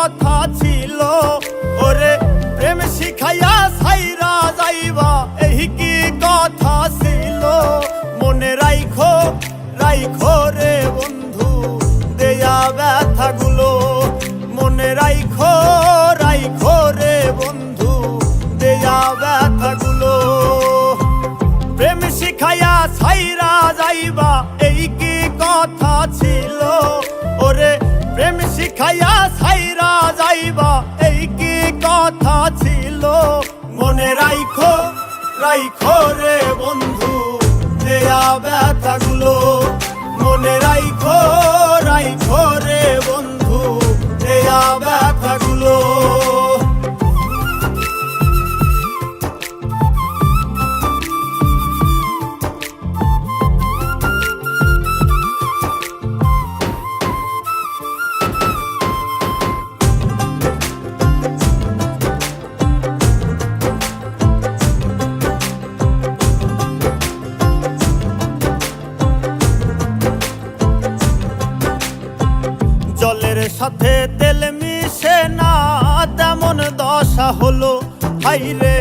কথা ছিল, ওরে প্রেম শিখাইয়া ছাইরা যাইবা এই কি কথা ছিল। মনে রাইখো রাইখো রে বন্ধু দেয়া ব্যথাগুলো, মনে রাইখো রাইখো রে বন্ধু দেয়া ব্যথাগুলো। প্রেম শিখাইয়া ছাইরা যাইবা এই কি কথা ছিল, ওরে প্রেম শিখাইয়া ছাইরা যাইবা এই কি কথা ছিল। মনে রাইখো রাইখো রে বন্ধু দেয়া ব্যথাগুলো, মনে রাইখো রাইখো রে বন্ধু দেয়া ব্যথাগুলো। জলের সাথে তেল মিশে না তেমন দশা হলো, হাইরে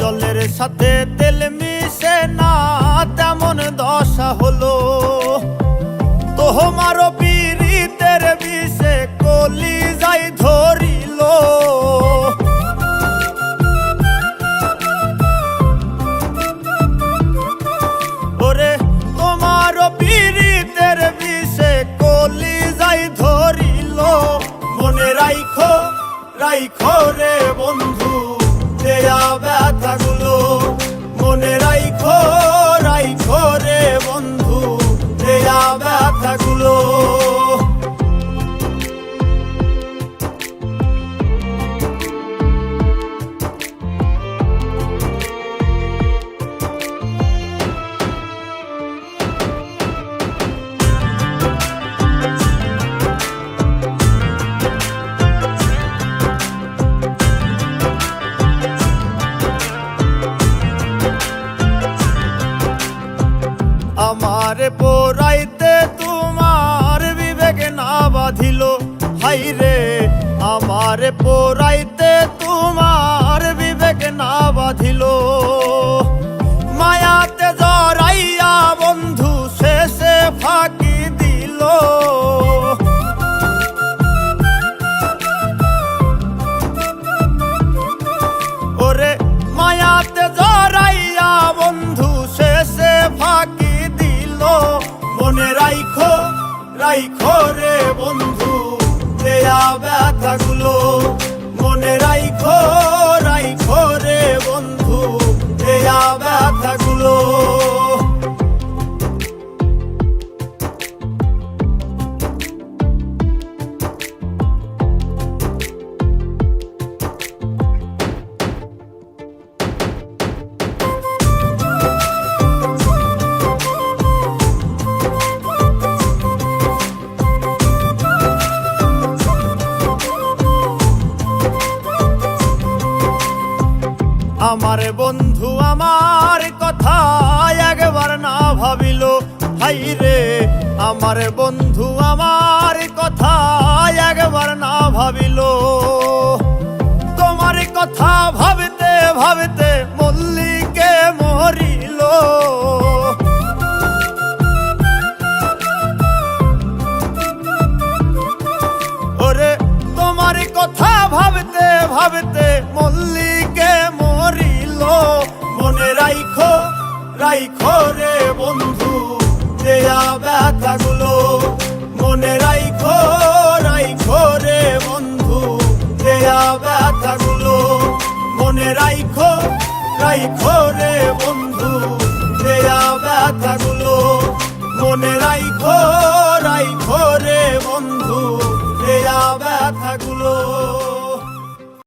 জলের সাথে তেল মিশে না তেমন দশা হলো। তোমারও পীড়িতের বিষে কলিজায় ধরিল, ওরে তোমারও পীড়িতের বিষে কলিজায় ধরিল। মনে রাইখো রাইখো রে বন্ধু দেয়া ব্যথাগুলো, মনে রাইখো রাইখো রে বন্ধু দেয়া ব্যথাগুলো। আমারে পোড়াইতে তোমার বিবেক না বাঁধিল, হাইরে আমারে পোড়াইতে তোমার বিবেক না বাঁধিল। মায়াতে জড়াইয়া বন্ধু শেষে ফাঁকি দিল, ওরে মায়াতে জড়াইয়া বন্ধু শেষে ফাঁকি দিল। মনে রাইখো রাইখো রে বন্ধু দেয়া ব্যথাগুলো, মনে রাইখো রাইখো রে বন্ধু দেয়া ব্যথাগুলো। আমার বন্ধু আমার কথা একবার না ভাবিল, হাইরে আমার বন্ধু আমার কথা একবার না ভাবিল। তোমার কথা ভাবতে ভাবতে মল্লিকে মরিল, ওরে তোমার কথা ভাবতে ভাবতে মল্লিকে মরিল। মনে রাইখো রাইখো রে বন্ধু দেয়া ব্যথাগুলো, মনে রাইখো রাইখো রে বন্ধু দেয়া ব্যথাগুলো। মনে রাইখো রাইখো রে বন্ধু দেয়া ব্যথাগুলো, মনে রাইখো রাইখো রে বন্ধু দেয়া ব্যথাগুলো।